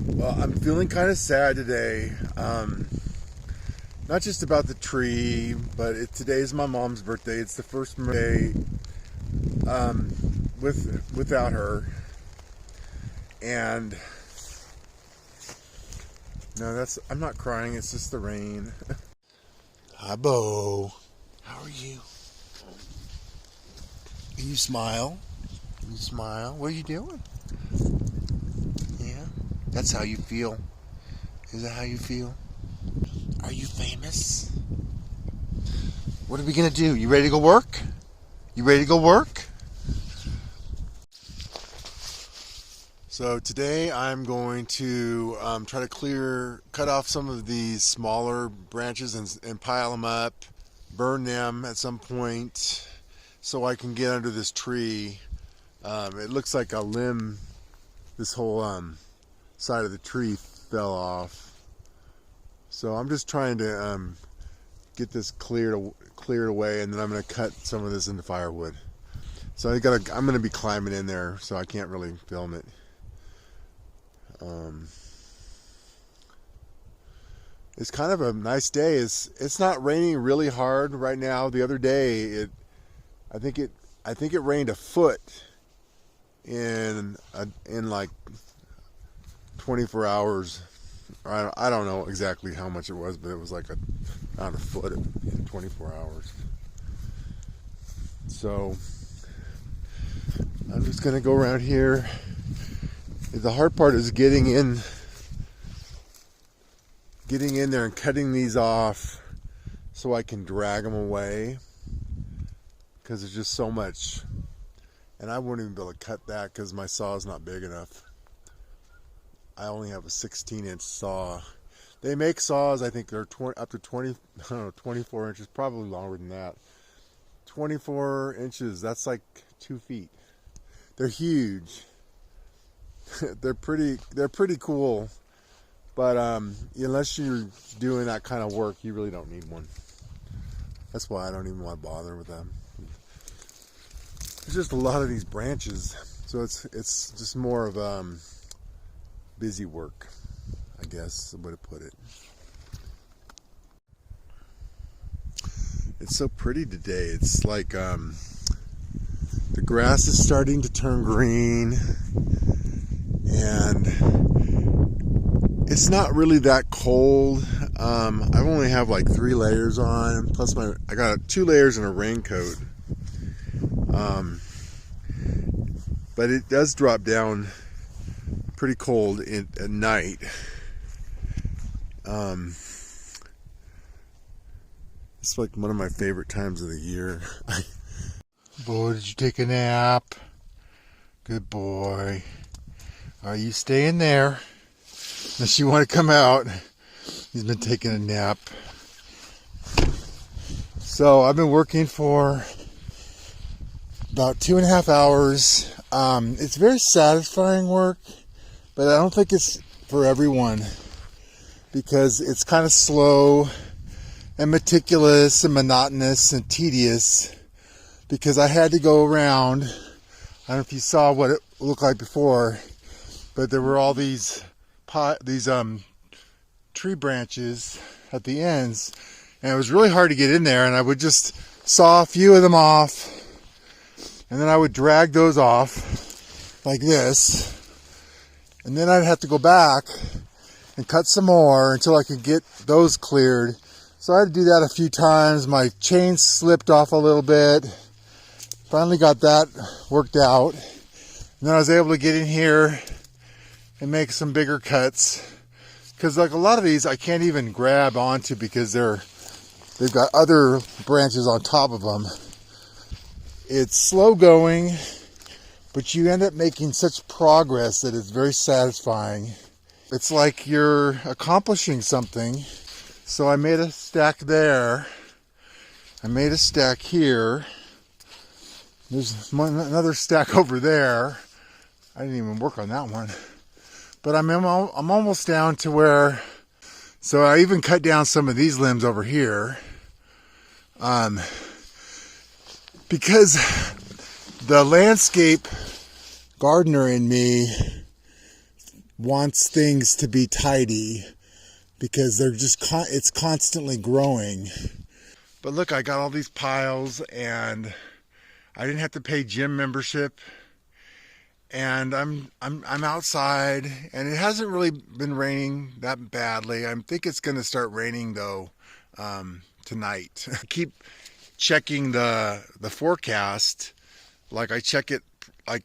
Well, I'm feeling kind of sad today. Not just about the tree, but today's my mom's birthday. It's the first birthday without her. And no, I'm not crying. It's just the rain. Hi, Bo. How are you? Can you smile? Can you smile? What are you doing? Yeah, that's how you feel. Is that how you feel? Are you famous? What are we gonna do? You ready to go work? You ready to go work? So today I'm going to try to cut off some of these smaller branches and pile them up, burn them at some point so I can get under this tree. It looks like a limb, this whole side of the tree fell off. So I'm just trying to get this cleared away, and then I'm going to cut some of this into firewood. So I'm going to be climbing in there, so I can't really film it. It's kind of a nice day. It's not raining really hard right now. The other day, I think it rained a foot in like 24 hours. I don't know exactly how much it was, but it was like around a foot in 24 hours. So I'm just gonna go around here. The hard part is getting in there and cutting these off so I can drag them away, because there's just so much, and I won't even be able to cut that because my saw is not big enough. I only have a 16-inch saw. They make saws, I think they're up to 24 inches, probably longer than that. 24 inches, that's like 2 feet. They're huge. They're pretty cool, but unless you're doing that kind of work, you really don't need one. That's why I don't even want to bother with them. There's just a lot of these branches, so it's just more of busy work, I guess, the way to put it. It's so pretty today. It's like the grass is starting to turn green, and it's not really that cold. I only have like 3 layers on, plus I got 2 layers and a raincoat. But it does drop down pretty cold at night. It's like one of my favorite times of the year. Boy, did you take a nap? Good boy. Are you staying there? Unless you want to come out. He's been taking a nap. So I've been working for about 2.5 hours. It's very satisfying work, but I don't think it's for everyone, because it's kind of slow and meticulous and monotonous and tedious, because I had to go around. I don't know if you saw what it looked like before, but there were all these tree branches at the ends, and it was really hard to get in there, and I would just saw a few of them off, and then I would drag those off like this, and then I'd have to go back and cut some more until I could get those cleared. So I had to do that a few times. My chain slipped off a little bit. Finally got that worked out. And then I was able to get in here and make some bigger cuts. Because like a lot of these I can't even grab onto, because they've got other branches on top of them. It's slow going, but you end up making such progress that it's very satisfying. It's like you're accomplishing something. So I made a stack there. I made a stack here. There's another stack over there. I didn't even work on that one. But I'm almost down to where, so I even cut down some of these limbs over here. Because the landscape gardener in me wants things to be tidy because they're just it's constantly growing. But look, I got all these piles and I didn't have to pay gym membership, and I'm outside, and it hasn't really been raining that badly. I think it's going to start raining though tonight. I keep checking the forecast. Like I check it like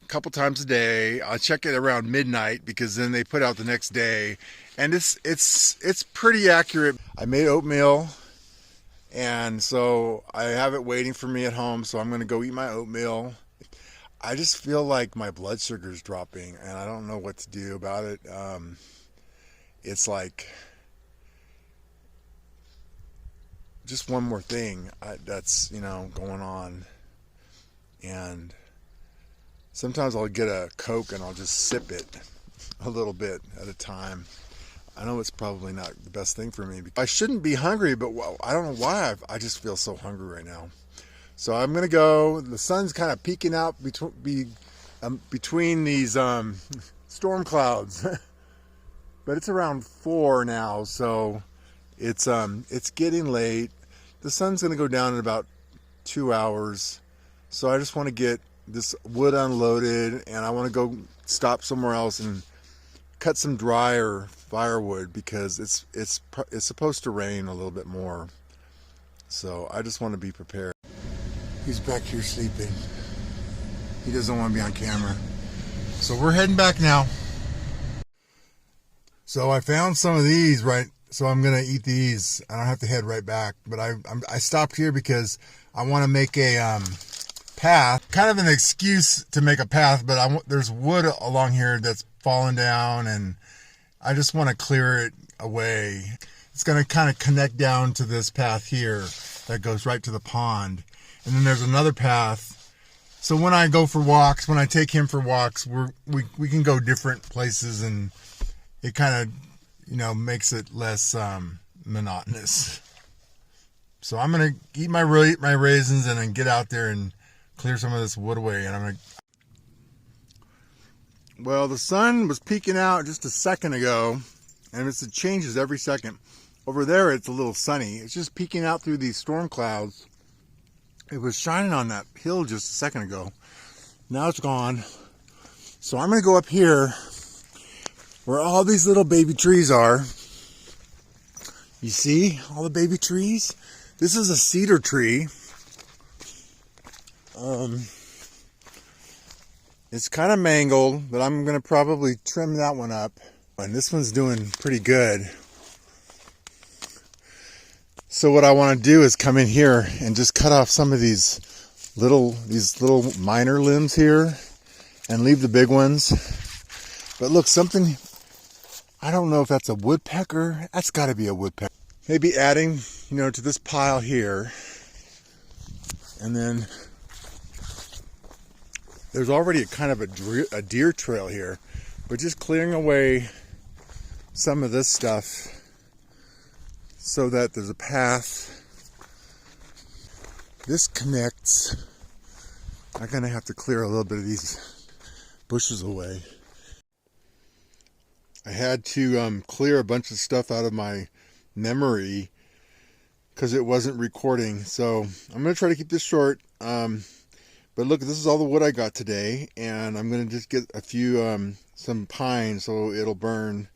a couple times a day. I check it around midnight because then they put out the next day, and it's pretty accurate. I made oatmeal. And so I have it waiting for me at home, so I'm going to go eat my oatmeal. I just feel like my blood sugar is dropping, and I don't know what to do about it. It's like just one more thing that's, going on. And sometimes I'll get a Coke and I'll just sip it a little bit at a time. I know it's probably not the best thing for me. I shouldn't be hungry, but I don't know why I just feel so hungry right now. So I'm going to go. The sun's kind of peeking out between these storm clouds. But it's around 4 now, so it's getting late. The sun's going to go down in about 2 hours. So I just want to get this wood unloaded, and I want to go stop somewhere else and cut some drier firewood because it's supposed to rain a little bit more. So I just want to be prepared. He's back here sleeping. He doesn't want to be on camera. So we're heading back now. So I found some of these, right? So I'm gonna eat these. I don't have to head right back, but I stopped here because I want to make a path, kind of an excuse to make a path, but there's wood along here that's fallen down, and I just want to clear it away. It's going to kind of connect down to this path here that goes right to the pond, and then there's another path. So when I go for walks, when I take him for walks, we can go different places, and it kind of makes it less monotonous. So I'm going to eat my raisins and then get out there and clear some of this wood away, and well, the sun was peeking out just a second ago, and it changes every second. Over there, it's a little sunny. It's just peeking out through these storm clouds. It was shining on that hill just a second ago. Now it's gone. So I'm going to go up here where all these little baby trees are. You see all the baby trees? This is a cedar tree. It's kind of mangled, but I'm going to probably trim that one up. And this one's doing pretty good. So what I want to do is come in here and just cut off some of these little minor limbs here and leave the big ones. But look, something, I don't know if that's a woodpecker. That's got to be a woodpecker. Maybe adding, to this pile here. And then there's already a deer trail here, but just clearing away some of this stuff so that there's a path. This connects. I'm gonna have to clear a little bit of these bushes away. I had to clear a bunch of stuff out of my memory because it wasn't recording. So I'm gonna try to keep this short. But look, this is all the wood I got today, and I'm going to just get a few, some pine so it'll burn.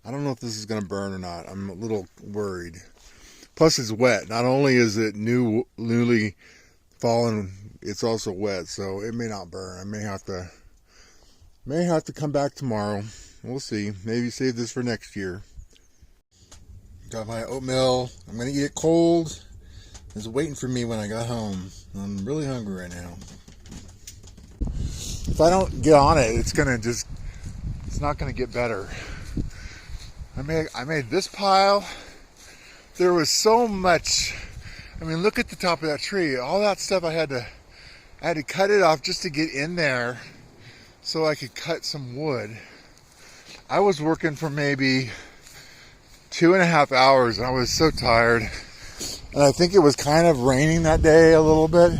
I don't know if this is going to burn or not. I'm a little worried. Plus it's wet. Not only is it newly fallen, it's also wet, so it may not burn. I may have to come back tomorrow. We'll see. Maybe save this for next year. Got my oatmeal. I'm going to eat it cold. It was waiting for me when I got home. I'm really hungry right now. If I don't get on it, it's not gonna get better. I made this pile. There was so much. Look at the top of that tree. All that stuff I had to cut it off just to get in there so I could cut some wood. I was working for maybe 2.5 hours, and I was so tired. And I think it was kind of raining that day a little bit.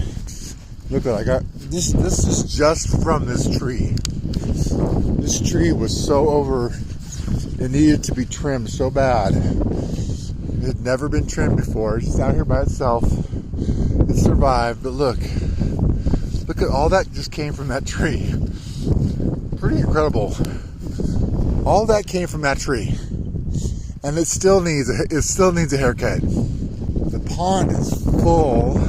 Look what I got. This is just from this tree. This tree was so over, it needed to be trimmed so bad. It had never been trimmed before. It's just out here by itself. It survived, but look at all that just came from that tree. Pretty incredible. All that came from that tree, and it still needs a haircut. The pond is full.